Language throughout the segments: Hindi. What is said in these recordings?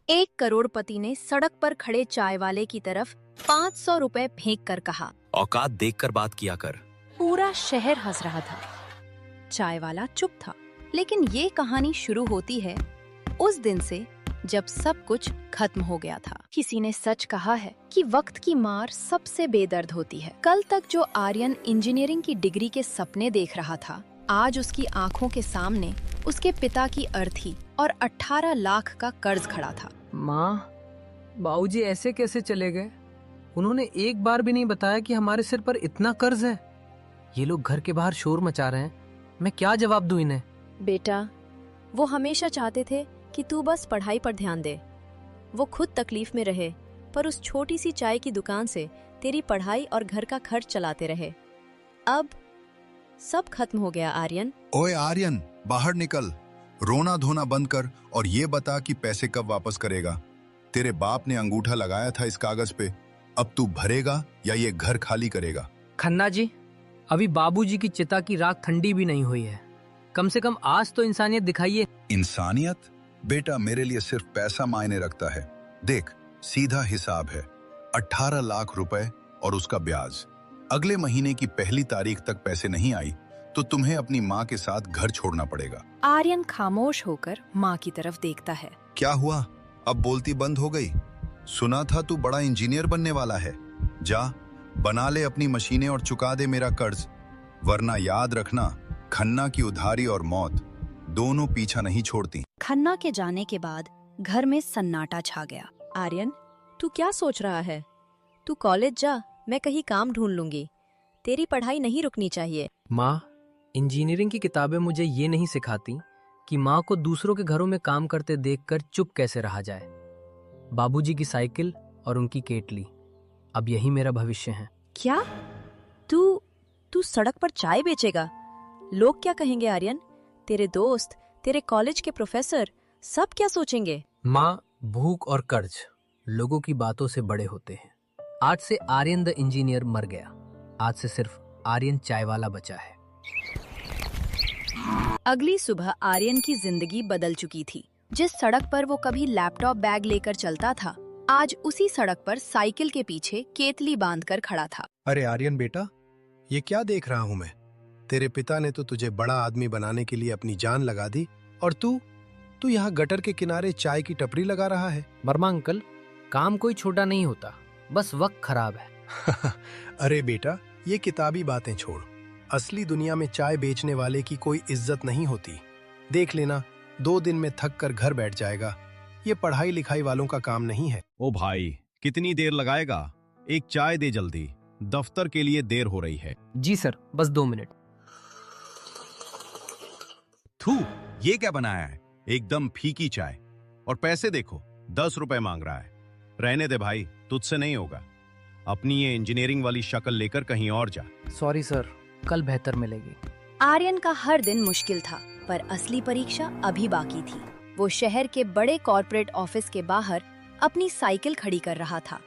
एक करोड़पति ने सड़क पर खड़े चाय वाले की तरफ 500 रुपए फेंक कर कहा, औकात देखकर बात किया कर। पूरा शहर हंस रहा था। चाय वाला चुप था। लेकिन ये कहानी शुरू होती है उस दिन से जब सब कुछ खत्म हो गया था। किसी ने सच कहा है कि वक्त की मार सबसे बेदर्द होती है। कल तक जो आर्यन इंजीनियरिंग की डिग्री के सपने देख रहा था, आज उसकी आंखों के सामने उसके पिता की अर्थी और 18 लाख का कर्ज खड़ा था। माँ, बाबूजी ऐसे कैसे चले गए? उन्होंने एक बार भी नहीं बताया कि हमारे सिर पर इतना कर्ज है। ये लोग घर के बाहर शोर मचा रहे हैं, मैं क्या जवाब दूं इन्हें? बेटा, वो हमेशा चाहते थे कि तू बस पढ़ाई पर ध्यान दे। वो खुद तकलीफ में रहे, पर उस छोटी सी चाय की दुकान से तेरी पढ़ाई और घर का खर्च चलाते रहे। अब सब खत्म हो गया आर्यन। ओए आर्यन, बाहर निकल, रोना धोना बंद कर और ये बता कि पैसे कब वापस करेगा। तेरे बाप ने अंगूठा लगाया था इस कागज पे, अब तू भरेगा या ये घर खाली करेगा? खन्ना जी, अभी बाबूजी की चिता की राख ठंडी भी नहीं हुई है। कम से कम आज तो इंसानियत दिखाइए। इंसानियत? बेटा, मेरे लिए सिर्फ पैसा मायने रखता है। देख, सीधा हिसाब है, 18 लाख रुपए और उसका ब्याज। अगले महीने की पहली तारीख तक पैसे नहीं आई तो तुम्हें अपनी माँ के साथ घर छोड़ना पड़ेगा। आर्यन खामोश होकर माँ की तरफ देखता है। क्या हुआ, अब बोलती बंद हो गई? सुना था तू बड़ा इंजीनियर बनने वाला है। जा, बना ले अपनी मशीनें और चुका दे मेरा कर्ज, वरना याद रखना, खन्ना की उधारी और मौत दोनों पीछा नहीं छोड़ती। खन्ना के जाने के बाद घर में सन्नाटा छा गया। आर्यन, तू क्या सोच रहा है? तू कॉलेज जा, मैं कहीं काम ढूंढ लूंगी। तेरी पढ़ाई नहीं रुकनी चाहिए। माँ, इंजीनियरिंग की किताबें मुझे ये नहीं सिखाती कि माँ को दूसरों के घरों में काम करते देखकर चुप कैसे रहा जाए। बाबूजी की साइकिल और उनकी केटली, अब यही मेरा भविष्य है। क्या तू सड़क पर चाय बेचेगा? लोग क्या कहेंगे आर्यन? तेरे दोस्त, तेरे कॉलेज के प्रोफेसर, सब क्या सोचेंगे? माँ, भूख और कर्ज लोगों की बातों से बड़े होते हैं। आज से आर्यन द इंजीनियर मर गया, आज से सिर्फ आर्यन चाय वाला बचा है। अगली सुबह आर्यन की जिंदगी बदल चुकी थी। जिस सड़क पर वो कभी लैपटॉप बैग लेकर चलता था, आज उसी सड़क पर साइकिल के पीछे केतली बांधकर खड़ा था। अरे आर्यन बेटा, ये क्या देख रहा हूँ मैं? तेरे पिता ने तो तुझे बड़ा आदमी बनाने के लिए अपनी जान लगा दी और तू यहाँ गटर के किनारे चाय की टपरी लगा रहा है। वर्मा अंकल, काम कोई छोटा नहीं होता, बस वक्त खराब है। अरे बेटा, ये किताबी बातें छोड़, असली दुनिया में चाय बेचने वाले की कोई इज्जत नहीं होती। देख लेना, 2 दिन में थक कर घर बैठ जाएगा। ये पढ़ाई लिखाई वालों का काम नहीं है। ओ भाई, कितनी देर लगाएगा? एक चाय दे जल्दी, दफ्तर के लिए देर हो रही है। जी सर, बस 2 मिनट। थू, ये क्या बनाया है? एकदम फीकी चाय। और पैसे देखो, 10 रुपए मांग रहा है। रहने दे भाई, तुझसे नहीं होगा। अपनी ये इंजीनियरिंग वाली शक्ल लेकर कहीं और जा। सॉरी सर, कल बेहतर मिलेगी। आर्यन का हर दिन मुश्किल था, पर असली परीक्षा अभी बाकी थी। वो शहर के बड़े कॉर्पोरेट ऑफिस के बाहर अपनी साइकिल खड़ी कर रहा था,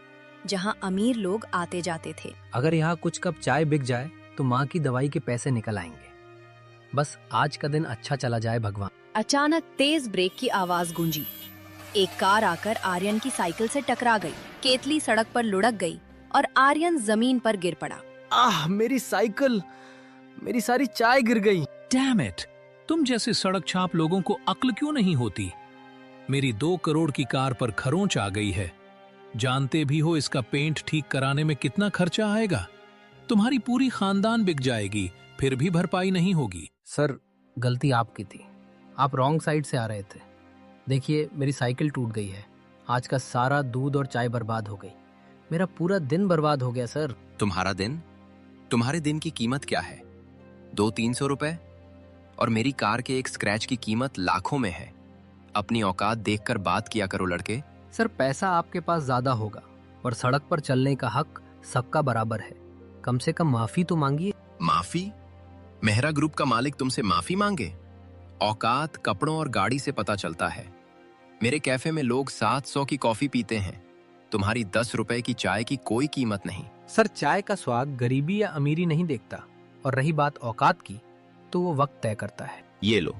जहां अमीर लोग आते जाते थे। अगर यहाँ कुछ कप चाय बिक जाए तो माँ की दवाई के पैसे निकल आएंगे। बस आज का दिन अच्छा चला जाए भगवान। अचानक तेज ब्रेक की आवाज गूंजी। एक कार आकर आर्यन की साइकिल से टकरा गई। केतली सड़क पर लुढ़क गई और आर्यन जमीन पर गिर पड़ा। आह, मेरी साइकिल, मेरी सारी चाय गिर गई। डैम इट, तुम जैसे सड़क छाप लोगों को अक्ल क्यों नहीं होती? मेरी 2 करोड़ की कार पर खरोंच आ गई है। जानते भी हो इसका पेंट ठीक कराने में कितना खर्चा आएगा? तुम्हारी पूरी खानदान बिक जाएगी, फिर भी भरपाई नहीं होगी। सर, गलती आपकी थी, आप रॉन्ग साइड से आ रहे थे। देखिए, मेरी साइकिल टूट गई है। आज का सारा दूध और चाय बर्बाद हो गई। मेरा पूरा दिन बर्बाद हो गया सर। तुम्हारा दिन? तुम्हारे दिन की कीमत क्या है? 200-300 रुपए? और मेरी कार के एक स्क्रैच की कीमत लाखों में है। अपनी औकात देखकर बात किया करो लड़के। सर, पैसा आपके पास ज्यादा होगा, पर सड़क पर चलने का हक सबका बराबर है। कम से कम माफी तो मांगिए। माफी? मेहरा ग्रुप का मालिक तुमसे माफी मांगे? औकात कपड़ों और गाड़ी से पता चलता है। मेरे कैफे में लोग 700 की कॉफी पीते हैं, तुम्हारी 10 रुपए की चाय की कोई कीमत नहीं। सर, चाय का स्वाद गरीबी या अमीरी नहीं देखता, और रही बात औकात की, तो वो वक्त तय करता है। ये लो,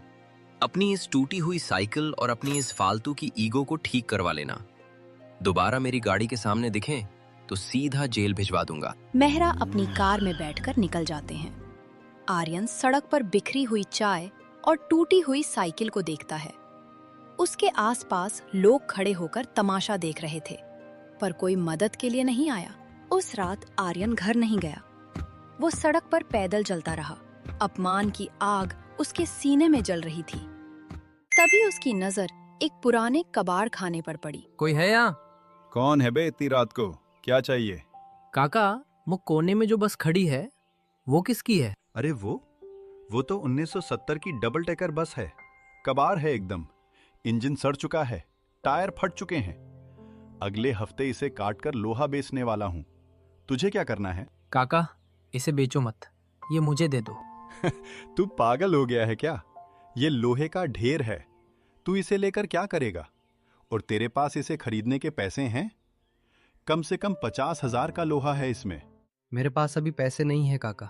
अपनी इस टूटी हुई साइकिल और अपनी इस फालतू की ईगो को ठीक करवा लेना। दोबारा मेरी गाड़ी के सामने दिखें तो सीधा जेल भिजवा दूंगा। मेहरा अपनी कार में बैठकर निकल जाते हैं। आर्यन सड़क पर बिखरी हुई चाय और टूटी हुई साइकिल को देखता है। उसके आसपास लोग खड़े होकर तमाशा देख रहे थे, पर कोई मदद के लिए नहीं आया। उस रात आर्यन घर नहीं गया। वो सड़क पर पैदल चलता रहा। अपमान की आग उसके सीने में जल रही थी। तभी उसकी नजर एक पुराने कबाड़ खाने पर पड़ी। कोई है यहाँ? कौन है बे इतनी रात को? क्या चाहिए? काका, वो कोने में जो बस खड़ी है वो किसकी है? अरे वो तो 1970 की डबल डेकर बस है। कबाड़ है एकदम। इंजन सड़ चुका है, टायर फट चुके हैं। अगले हफ्ते इसे काटकर लोहा बेचने वाला हूं। तुझे क्या करना है? काका, इसे बेचो मत, ये मुझे दे दो। तू पागल हो गया है क्या? ये लोहे का ढेर है। तू इसे लेकर क्या करेगा? और तेरे पास इसे खरीदने के पैसे हैं? कम से कम 50,000 का लोहा है इसमें। मेरे पास अभी पैसे नहीं है काका,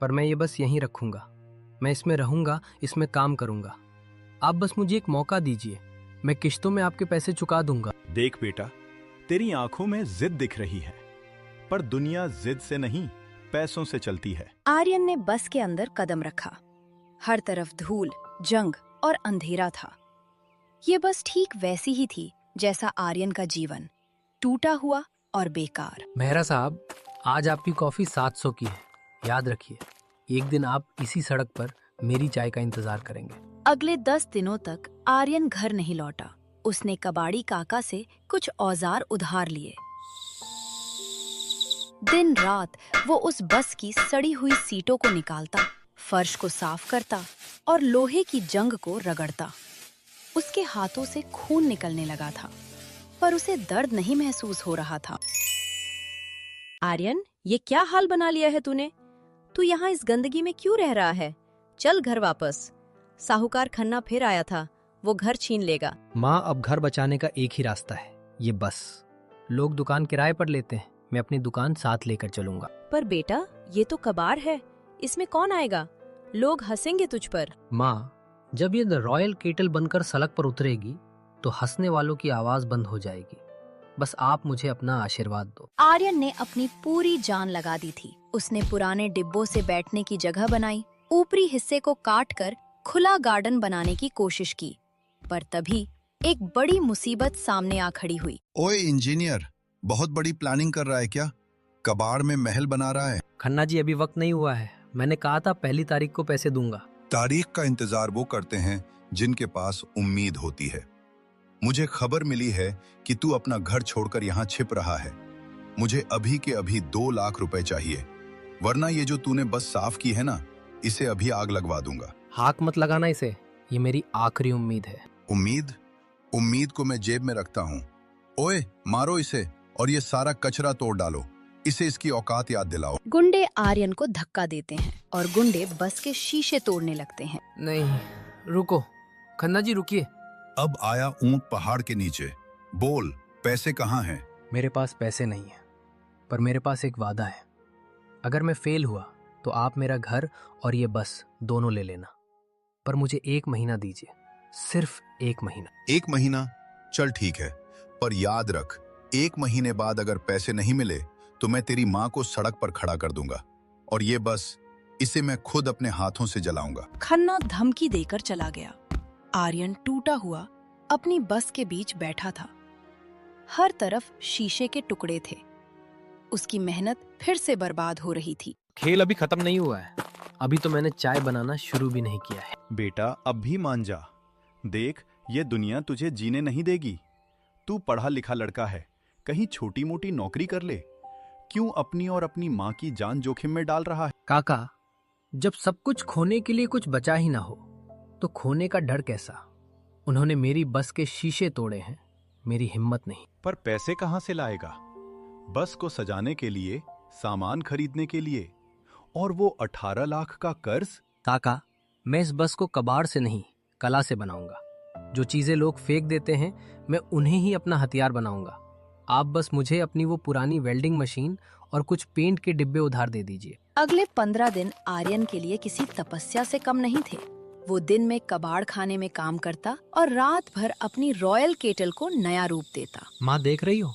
पर मैं ये बस यहीं रखूंगा। मैं इसमें रहूंगा, इसमें काम करूंगा। आप बस मुझे एक मौका दीजिए, मैं किश्तों में आपके पैसे चुका दूंगा। देख बेटा, तेरी आंखों में जिद दिख रही है, पर दुनिया जिद से नहीं, पैसों से चलती है। आर्यन ने बस के अंदर कदम रखा। हर तरफ धूल, जंग और अंधेरा था। ये बस ठीक वैसी ही थी जैसा आर्यन का जीवन, टूटा हुआ और बेकार। मेहरा साहब, आज आपकी कॉफी 700 की है, याद रखिए। एक दिन आप इसी सड़क पर मेरी चाय का इंतजार करेंगे। अगले 10 दिनों तक आर्यन घर नहीं लौटा। उसने कबाड़ी काका से कुछ औजार उधार लिए। दिन रात वो उस बस की सड़ी हुई सीटों को निकालता, फर्श को साफ करता और लोहे की जंग को रगड़ता। उसके हाथों से खून निकलने लगा था, पर उसे दर्द नहीं महसूस हो रहा था। आर्यन, ये क्या हाल बना लिया है तूने? तू यहाँ इस गंदगी में क्यों रह रहा है? चल घर वापस। साहूकार खन्ना फिर आया था, वो घर छीन लेगा। माँ, अब घर बचाने का एक ही रास्ता है, ये बस। लोग दुकान किराए पर लेते हैं, मैं अपनी दुकान साथ लेकर चलूंगा। पर बेटा, ये तो कबाड़ है, इसमें कौन आएगा? लोग हंसेंगे तुझ पर। माँ, जब ये द रॉयल केटल बनकर सड़क पर उतरेगी तो हंसने वालों की आवाज बंद हो जाएगी। बस आप मुझे अपना आशीर्वाद दो। आर्यन ने अपनी पूरी जान लगा दी थी। उसने पुराने डिब्बों से बैठने की जगह बनाई, ऊपरी हिस्से को काटकर खुला गार्डन बनाने की कोशिश की, पर तभी एक बड़ी मुसीबत सामने आ खड़ी हुई। ओए इंजीनियर, बहुत बड़ी प्लानिंग कर रहा है क्या? कबाड़ में महल बना रहा है? खन्ना जी, अभी वक्त नहीं हुआ है। मैंने कहा था 1 तारीख को पैसे दूंगा। तारीख का इंतजार वो करते हैं जिनके पास उम्मीद होती है। मुझे खबर मिली है कि तू अपना घर छोड़कर यहाँ छिप रहा है। मुझे अभी के अभी 2 लाख रुपए चाहिए, वरना ये जो तूने बस साफ की है ना, इसे अभी आग लगवा दूंगा। हाक मत लगाना इसे, ये मेरी आखिरी उम्मीद है। उम्मीद को मैं जेब में रखता हूँ। ओए, मारो इसे और ये सारा कचरा तोड़ डालो। इसे इसकी औकात याद दिलाओ। गुंडे आर्यन को धक्का देते हैं और गुंडे बस के शीशे तोड़ने लगते हैं। नहीं, रुको खन्ना जी, रुकिए। अब आया ऊंट पहाड़ के नीचे। बोल, पैसे कहाँ हैं? मेरे पास पैसे नहीं है, पर मेरे पास एक वादा है। अगर मैं फेल हुआ तो आप मेरा घर और ये बस दोनों ले लेना, पर मुझे 1 महीना दीजिए, सिर्फ 1 महीना। 1 महीना? चल ठीक है, पर याद रख, 1 महीने बाद अगर पैसे नहीं मिले तो मैं तेरी माँ को सड़क पर खड़ा कर दूंगा, और ये बस, इसे मैं खुद अपने हाथों से जलाऊंगा। खन्ना धमकी देकर चला गया। आर्यन टूटा हुआ अपनी बस के बीच बैठा था। हर तरफ शीशे के टुकड़े थे। उसकी मेहनत फिर से बर्बाद हो रही थी। खेल अभी खत्म नहीं हुआ है, अभी तो मैंने चाय बनाना शुरू भी नहीं किया है। बेटा, अब भी मान जा। देख, ये दुनिया तुझे जीने नहीं देगी। तू पढ़ा लिखा लड़का है, कहीं छोटी मोटी नौकरी कर ले। क्यों अपनी और अपनी माँ की जान जोखिम में डाल रहा है? काका, जब सब कुछ खोने के लिए कुछ बचा ही ना हो तो खोने का डर कैसा? उन्होंने मेरी बस के शीशे तोड़े हैं, मेरी हिम्मत नहीं। पर पैसे कहाँ से लाएगा? बस को सजाने के लिए, सामान खरीदने के लिए, और वो 18 लाख का कर्ज। काका, मैं इस बस को कबाड़ से नहीं, कला से बनाऊंगा। जो चीजें लोग फेंक देते हैं, मैं उन्हें ही अपना हथियार बनाऊंगा। आप बस मुझे अपनी वो पुरानी वेल्डिंग मशीन और कुछ पेंट के डिब्बे उधार दे दीजिए। अगले 15 दिन आर्यन के लिए किसी तपस्या से कम नहीं थे। वो दिन में कबाड़ खाने में काम करता और रात भर अपनी रॉयल केटल को नया रूप देता। माँ देख रही हो,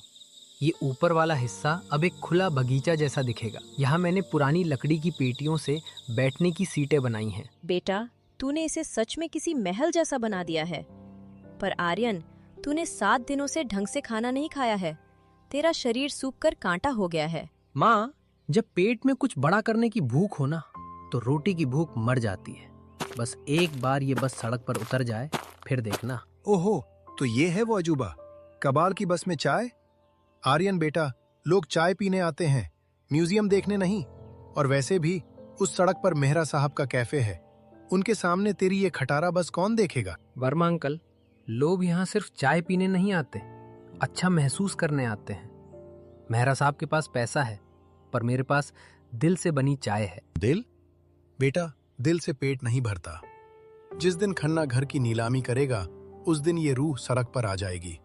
ये ऊपर वाला हिस्सा अब एक खुला बगीचा जैसा दिखेगा। यहाँ मैंने पुरानी लकड़ी की पेटियों से बैठने की सीटें बनाई हैं। बेटा, तूने इसे सच में किसी महल जैसा बना दिया है। पर आर्यन, तूने 7 दिनों से ढंग से खाना नहीं खाया है। तेरा शरीर सूख कर कांटा हो गया है। माँ, जब पेट में कुछ बड़ा करने की भूख हो ना, तो रोटी की भूख मर जाती है। बस एक बार ये बस सड़क पर उतर जाए, फिर देखना। ओहो, तो ये है वो अजूबा, कबाल की बस में चाय। आर्यन बेटा, लोग चाय पीने आते हैं, म्यूजियम देखने नहीं। और वैसे भी उस सड़क पर मेहरा साहब का कैफे है, उनके सामने तेरी ये खटारा बस कौन देखेगा। वर्मा अंकल, लोग यहाँ सिर्फ चाय पीने नहीं आते, अच्छा महसूस करने आते हैं। मेहरा साहब के पास पैसा है, पर मेरे पास दिल से बनी चाय है। दिल? बेटा, दिल से पेट नहीं भरता। जिस दिन खन्ना घर की नीलामी करेगा, उस दिन ये रूह सड़क पर आ जाएगी।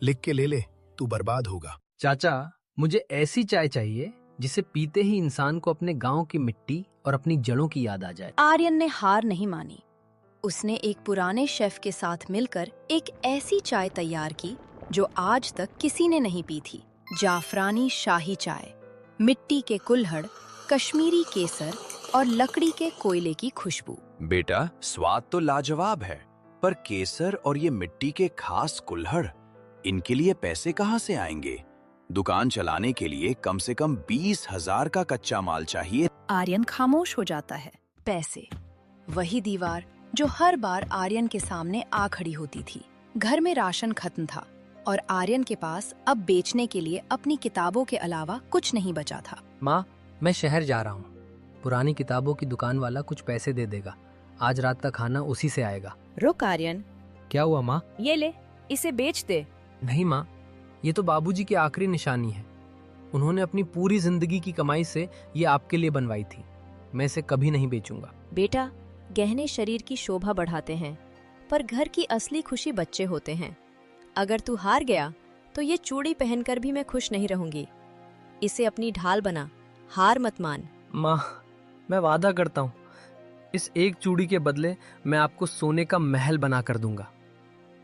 लिख के ले ले, तू बर्बाद होगा। चाचा, मुझे ऐसी चाय चाहिए जिसे पीते ही इंसान को अपने गांव की मिट्टी और अपनी जड़ों की याद आ जाए। आर्यन ने हार नहीं मानी। उसने एक पुराने शेफ के साथ मिलकर एक ऐसी चाय तैयार की जो आज तक किसी ने नहीं पी थी। जाफरानी शाही चाय, मिट्टी के कुल्हड़, कश्मीरी केसर और लकड़ी के कोयले की खुशबू। बेटा, स्वाद तो लाजवाब है, पर केसर और ये मिट्टी के खास कुल्हड़, इनके लिए पैसे कहाँ से आएंगे? दुकान चलाने के लिए कम से कम 20,000 का कच्चा माल चाहिए। आर्यन खामोश हो जाता है। पैसे, वही दीवार जो हर बार आर्यन के सामने आ खड़ी होती थी। घर में राशन खत्म था और आर्यन के पास अब बेचने के लिए अपनी किताबों के अलावा कुछ नहीं बचा था। माँ, मैं शहर जा रहा हूँ। पुरानी किताबों की दुकान वाला कुछ पैसे दे देगा। आज रात का खाना उसी से आएगा। रुक आर्यन। क्या हुआ माँ? ये ले, इसे बेच दे। नहीं माँ, ये तो बाबूजी की आखिरी निशानी है। उन्होंने अपनी पूरी जिंदगी की कमाई से ये आपके लिए बनवाई थी। मैं इसे कभी नहीं बेचूंगा। बेटा, गहने शरीर की शोभा बढ़ाते हैं, पर घर की असली खुशी बच्चे होते हैं। अगर तू हार गया तो ये चूड़ी पहनकर भी मैं खुश नहीं रहूंगी। इसे अपनी ढाल बना, हार मत मान। माँ, मैं वादा करता हूँ, इस एक चूड़ी के बदले मैं आपको सोने का महल बना कर दूंगा।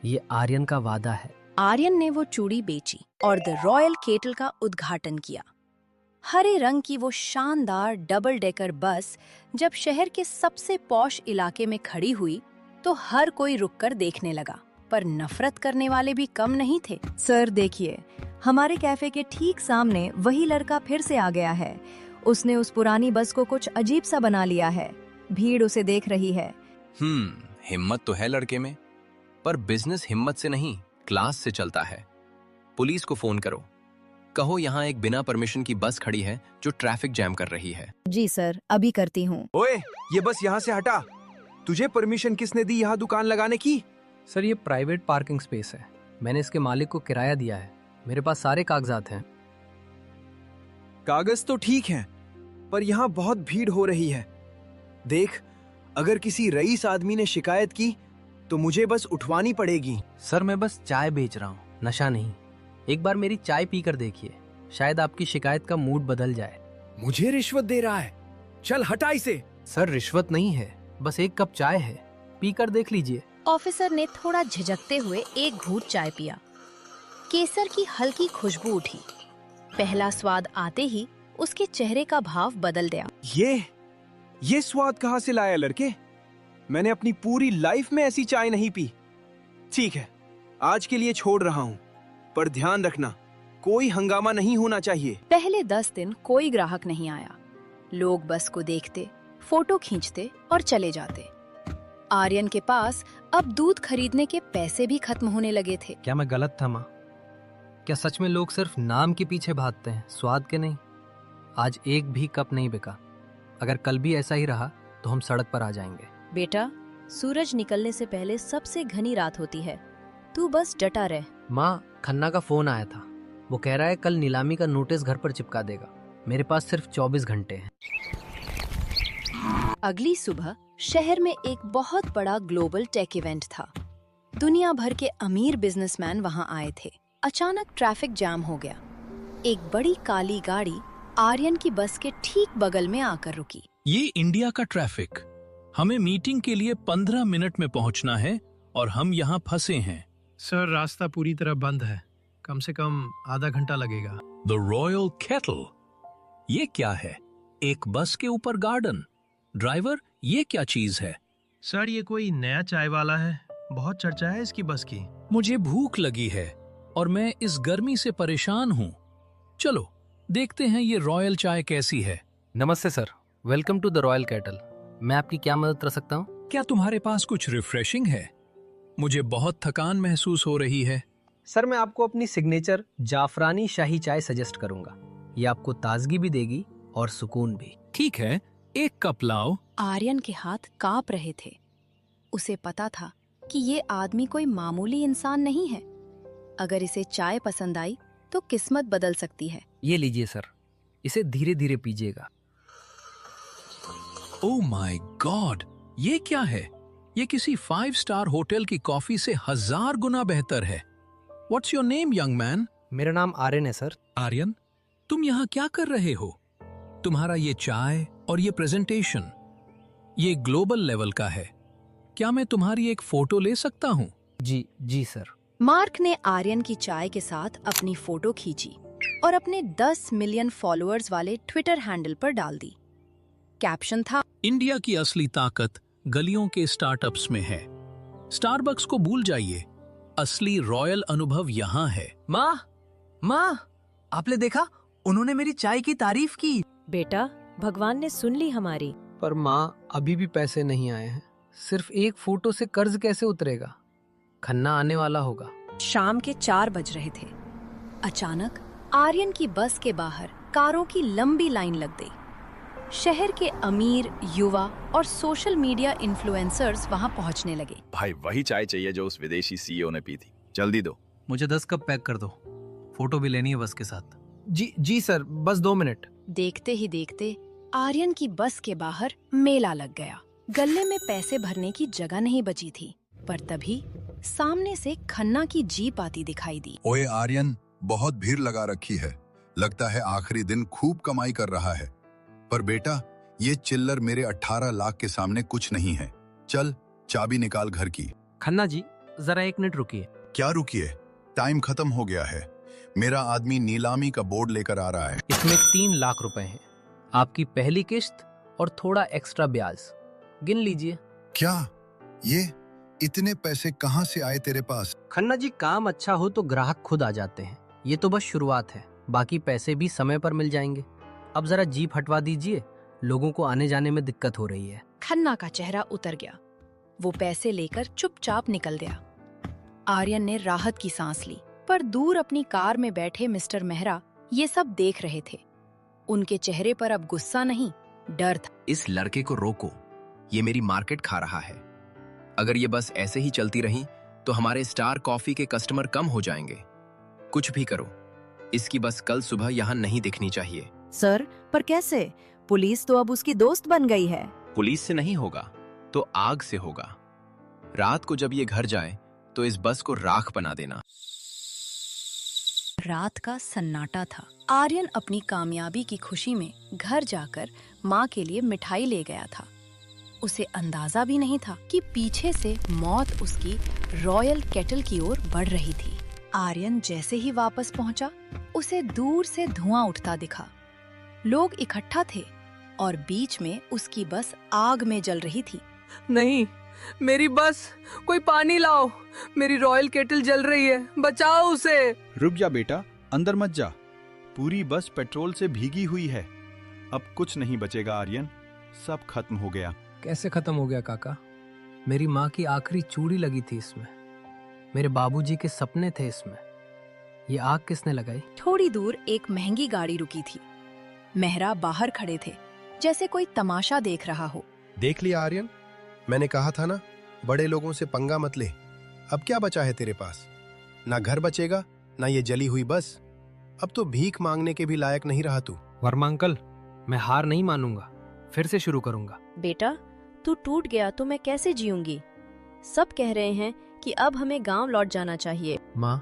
ये आर्यन का वादा है। आर्यन ने वो चूड़ी बेची और द रॉयल केटल का उद्घाटन किया। हरे रंग की वो शानदार डबल डेकर बस जब शहर के सबसे पॉश इलाके में खड़ी हुई तो हर कोई रुककर देखने लगा, पर नफरत करने वाले भी कम नहीं थे। सर देखिए, हमारे कैफे के ठीक सामने वही लड़का फिर से आ गया है। उसने उस पुरानी बस को कुछ अजीब सा बना लिया है। भीड़ उसे देख रही है। हिम्मत तो है लड़के में, पर बिजनेस हिम्मत से नहीं, क्लास से चलता है। पुलिस को फोन करो, कहो यहाँ एक बिना परमिशन की बस खड़ी है जो ट्रैफिक जैम कर रही है। जी सर, अभी करती हूँ। ओए, ये बस यहाँ से हटा। तुझे परमिशन किसने दी यहाँ दुकान लगाने की? सर, ये प्राइवेट पार्किंग स्पेस है। मैंने इसके मालिक को किराया दिया है। मेरे पास सारे कागजात हैं। कागज तो ठीक हैं, पर यहाँ बहुत भीड़ हो रही है। देख, अगर किसी रईस आदमी ने शिकायत की तो मुझे बस उठवानी पड़ेगी। सर, मैं बस चाय बेच रहा हूँ, नशा नहीं। एक बार मेरी चाय पीकर देखिए, शायद आपकी शिकायत का मूड बदल जाए। मुझे रिश्वत दे रहा है, चल हटा इसे। सर, रिश्वत नहीं है, बस एक कप चाय है, पीकर देख लीजिए। ऑफिसर ने थोड़ा झिझकते हुए एक घूंट चाय पिया। केसर की हल्की खुशबू उठी। पहला स्वाद आते ही उसके चेहरे का भाव बदल गया। ये स्वाद कहाँ से लाया लड़के? मैंने अपनी पूरी लाइफ में ऐसी चाय नहीं पी। ठीक है, आज के लिए छोड़ रहा हूँ, पर ध्यान रखना, कोई हंगामा नहीं होना चाहिए। पहले 10 दिन कोई ग्राहक नहीं आया। लोग बस को देखते, फोटो खींचते और चले जाते। आर्यन के पास अब दूध खरीदने के पैसे भी खत्म होने लगे थे। क्या मैं गलत था माँ? क्या सच में लोग सिर्फ नाम के पीछे भागते हैं, स्वाद के नहीं? आज एक भी कप नहीं बिका। अगर कल भी ऐसा ही रहा तो हम सड़क पर आ जाएंगे। बेटा, सूरज निकलने से पहले सबसे घनी रात होती है। तू बस डटा रह। माँ, खन्ना का फोन आया था। वो कह रहा है कल नीलामी का नोटिस घर पर चिपका देगा। मेरे पास सिर्फ 24 घंटे हैं। अगली सुबह शहर में एक बहुत बड़ा ग्लोबल टेक इवेंट था। दुनिया भर के अमीर बिजनेसमैन वहां आए थे। अचानक ट्रैफिक जाम हो गया। एक बड़ी काली गाड़ी आर्यन की बस के ठीक बगल में आकर रुकी। ये इंडिया का ट्रैफिक, हमें मीटिंग के लिए 15 मिनट में पहुंचना है और हम यहाँ फंसे हैं। सर, रास्ता पूरी तरह बंद है। कम से कम आधा घंटा लगेगा। द रॉयल केटल, ये क्या है? एक बस के ऊपर गार्डन। ड्राइवर, ये क्या चीज है? सर, ये कोई नया चाय वाला है। बहुत चर्चा है इसकी बस की। मुझे भूख लगी है और मैं इस गर्मी से परेशान हूँ। चलो देखते हैं ये रॉयल चाय कैसी है। नमस्ते sir, welcome to the Royal Kettle. मैं आपकी क्या मदद कर सकता हूँ? क्या तुम्हारे पास कुछ रिफ्रेशिंग है? मुझे बहुत थकान महसूस हो रही है। सर, मैं आपको अपनी सिग्नेचर जाफरानी शाही चाय सजेस्ट करूंगा। ये आपको ताजगी भी देगी और सुकून भी। ठीक है, एक कप लाओ। आर्यन के हाथ कांप रहे थे। उसे पता था कि ये आदमी कोई मामूली इंसान नहीं है। अगर इसे चाय पसंद आई तो किस्मत बदल सकती है। ये लीजिए सर, इसे धीरे धीरे पीजिएगा। ओह माय गॉड, ये क्या है? ये किसी 5 स्टार होटल की कॉफी से 1000 गुना बेहतर है। What's your name young man? मेरा नाम आर्यन है सर। आर्यन, तुम यहाँ क्या कर रहे हो? तुम्हारा ये चाय और ये प्रेजेंटेशन, ये ग्लोबल लेवल का है। क्या मैं तुम्हारी एक फोटो ले सकता हूँ? जी सर। मार्क ने आर्यन की चाय के साथ अपनी फोटो खींची और अपने 10 मिलियन फॉलोअर्स वाले ट्विटर हैंडल पर डाल दी। कैप्शन था, इंडिया की असली ताकत गलियों के स्टार्टअप्स में है। स्टारबक्स को भूल जाइए, असली रॉयल अनुभव यहाँ है। माँ, आपने देखा? उन्होंने मेरी चाय की तारीफ की। बेटा, भगवान ने सुन ली हमारी। पर माँ, अभी भी पैसे नहीं आए हैं। सिर्फ एक फोटो से कर्ज कैसे उतरेगा? खन्ना आने वाला होगा। शाम के 4 बज रहे थे। अचानक आर्यन की बस के बाहर कारों की लंबी लाइन लग गई। शहर के अमीर, युवा और सोशल मीडिया इन्फ्लुएंसर्स वहां पहुंचने लगे। भाई, वही चाय चाहिए जो उस विदेशी सीईओ ने पी थी। जल्दी दो। मुझे 10 कप पैक कर दो। फोटो भी लेनी है बस के साथ। जी सर, बस 2 मिनट। देखते ही देखते आर्यन की बस के बाहर मेला लग गया। गले में पैसे भरने की जगह नहीं बची थी, पर तभी सामने से खन्ना की जीप आती दिखाई दी। ओए आर्यन, बहुत भीड़ लगा रखी है। लगता है आखिरी दिन खूब कमाई कर रहा है। पर बेटा, ये चिल्लर मेरे 18 लाख के सामने कुछ नहीं है। चल, चाबी निकाल घर की। खन्ना जी, जरा 1 मिनट रुकिए। क्या रुकिए? टाइम खत्म हो गया है। मेरा आदमी नीलामी का बोर्ड लेकर आ रहा है। इसमें 3 लाख रुपए हैं। आपकी पहली किश्त और थोड़ा एक्स्ट्रा ब्याज। गिन लीजिए। क्या? ये इतने पैसे कहाँ से आए तेरे पास? खन्ना जी, काम अच्छा हो तो ग्राहक खुद आ जाते हैं। ये तो बस शुरुआत है, बाकी पैसे भी समय पर मिल जाएंगे। अब जरा जीप हटवा दीजिए, लोगों को आने जाने में दिक्कत हो रही है। खन्ना का चेहरा उतर गया। वो पैसे लेकर चुपचाप निकल गया। आर्यन ने राहत की सांस ली, पर दूर अपनी कार में बैठे मिस्टर मेहरा ये सब देख रहे थे। उनके चेहरे पर अब गुस्सा नहीं, डर था। इस लड़के को रोको, ये मेरी मार्केट खा रहा है। अगर ये बस ऐसे ही चलती रही तो हमारे स्टार कॉफी के कस्टमर कम हो जाएंगे। कुछ भी करो, इसकी बस कल सुबह यहाँ नहीं दिखनी चाहिए। सर, पर कैसे? पुलिस तो अब उसकी दोस्त बन गई है। पुलिस से नहीं होगा तो आग से होगा। रात को जब ये घर जाए तो इस बस को राख बना देना। रात का सन्नाटा था। आर्यन अपनी कामयाबी की खुशी में घर जाकर माँ के लिए मिठाई ले गया था। उसे अंदाजा भी नहीं था कि पीछे से मौत उसकी रॉयल केटल की ओर बढ़ रही थी। आर्यन जैसे ही वापस पहुंचा, उसे दूर से धुआं उठता दिखा। लोग इकट्ठा थे और बीच में उसकी बस आग में जल रही थी। नहीं, मेरी बस, कोई पानी लाओ। मेरी रॉयल केटल जल रही है, बचाओ उसे। रुक जा बेटा, अंदर मत जा। पूरी बस पेट्रोल से भीगी हुई है। अब कुछ नहीं बचेगा आर्यन, सब खत्म हो गया। कैसे खत्म हो गया काका? मेरी माँ की आखिरी चूड़ी लगी थी इसमें। मेरे बाबूजी के सपने थे इसमें। ये आग किसने लगाई? थोड़ी दूर एक महंगी गाड़ी रुकी थी। मेहरा बाहर खड़े थे, जैसे कोई तमाशा देख रहा हो। देख लिया आर्यन, मैंने कहा था ना, बड़े लोगों से पंगा मत ले। अब क्या बचा है तेरे पास? ना घर बचेगा, ना ये जली हुई बस। अब तो भीख मांगने के भी लायक नहीं रहा तू। वर्मा अंकल, मैं हार नहीं मानूंगा, फिर से शुरू करूंगा। बेटा, तू टूट गया तो मैं कैसे जीऊंगी? सब कह रहे हैं कि अब हमें गांव लौट जाना चाहिए। माँ,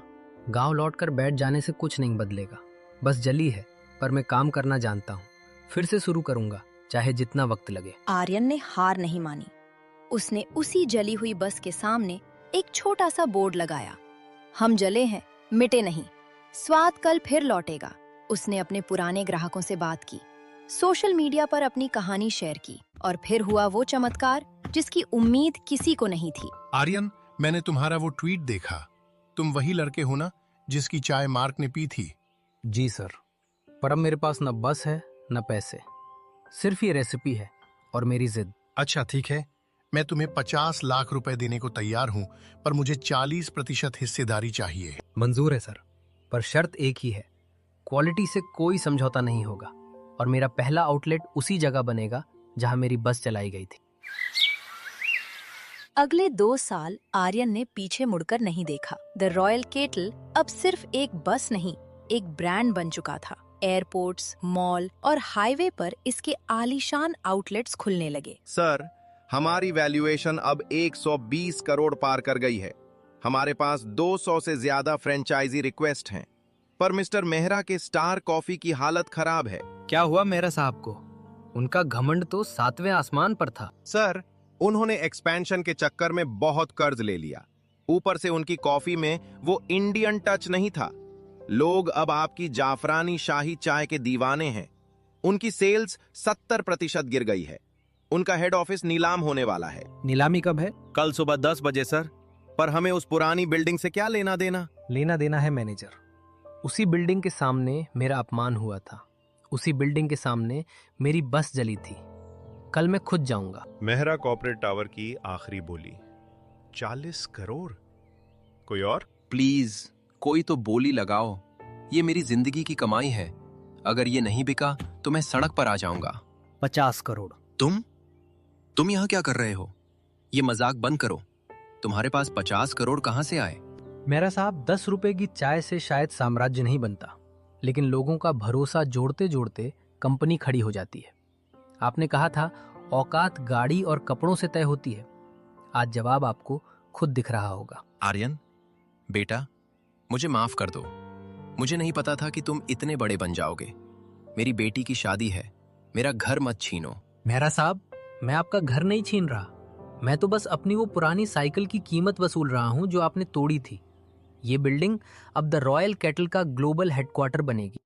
गांव लौटकर बैठ जाने से कुछ नहीं बदलेगा। बस जली है, पर मैं काम करना जानता हूँ। फिर से शुरू करूंगा, चाहे जितना वक्त लगे। आर्यन ने हार नहीं मानी। उसने उसी जली हुई बस के सामने एक छोटा सा बोर्ड लगाया, हम जले हैं, मिटे नहीं, स्वाद कल फिर लौटेगा। उसने अपने पुराने ग्राहकों से बात की, सोशल मीडिया पर अपनी कहानी शेयर की, और फिर हुआ वो चमत्कार जिसकी उम्मीद किसी को नहीं थी। आर्यन, मैंने तुम्हारा वो ट्वीट देखा। तुम वही लड़के हो ना जिसकी चाय मार्क ने पी थी? जी सर, पर अब मेरे पास न बस है न पैसे, सिर्फ ये रेसिपी है और मेरी जिद। अच्छा ठीक है, मैं तुम्हें 50 लाख रुपए देने को तैयार हूँ, पर मुझे 40% हिस्सेदारी चाहिए। मंजूर है सर, पर शर्त एक ही है, क्वालिटी से कोई समझौता नहीं होगा और मेरा पहला आउटलेट उसी जगह बनेगा जहां मेरी बस चलाई गई थी। अगले 2 साल आर्यन ने पीछे मुड़कर नहीं देखा। द रॉयल केटल अब सिर्फ एक बस नहीं, एक ब्रांड बन चुका था। एयरपोर्ट्स, मॉल और हाईवे पर इसके आलीशान आउटलेट्स खुलने लगे। सर, हमारी वैल्यूएशन अब 120 करोड़ पार कर गई है। हमारे पास 200 से ज्यादा फ्रेंचाइजी रिक्वेस्ट हैं, पर मिस्टर मेहरा के स्टार कॉफी की हालत खराब है। क्या हुआ मेहरा साहब को? उनका घमंड तो 7वें आसमान पर था। सर, उन्होंने एक्सपेंशन के चक्कर में बहुत कर्ज ले लिया। ऊपर से उनकी कॉफी में वो इंडियन टच नहीं था। लोग अब आपकी जाफरानी शाही चाय के दीवाने हैं। उनकी सेल्स 70% गिर गई है। उनका हेड ऑफिस नीलाम होने वाला है। नीलामी कब है? कल सुबह 10 बजे सर। पर हमें उस पुरानी बिल्डिंग से क्या लेना देना? लेना देना है मैनेजर। उसी बिल्डिंग के सामने मेरा अपमान हुआ था, उसी बिल्डिंग के सामने मेरी बस जली थी। कल मैं खुद जाऊंगा। मेहरा कॉर्पोरेट टावर की आखिरी बोली। 40 करोड़? कोई और? प्लीज कोई तो बोली लगाओ, ये मेरी जिंदगी की कमाई है। अगर ये नहीं बिका तो मैं सड़क पर आ जाऊंगा। 50 करोड़। तुम यहाँ क्या कर रहे हो? ये मजाक बंद करो। तुम्हारे पास 50 करोड़ कहाँ से आए? मेरा साहब, 10 रुपए की चाय से शायद साम्राज्य नहीं बनता, लेकिन लोगों का भरोसा जोड़ते जोड़ते कंपनी खड़ी हो जाती है। आपने कहा था औकात गाड़ी और कपड़ों से तय होती है। आज जवाब आपको खुद दिख रहा होगा। आर्यन बेटा, मुझे माफ कर दो। मुझे नहीं पता था कि तुम इतने बड़े बन जाओगे। मेरी बेटी की शादी है, मेरा घर मत छीनो। मेहरा साहब, मैं आपका घर नहीं छीन रहा, मैं तो बस अपनी वो पुरानी साइकिल की कीमत वसूल रहा हूं जो आपने तोड़ी थी। ये बिल्डिंग अब द रॉयल केटल का ग्लोबल हेडक्वार्टर बनेगी।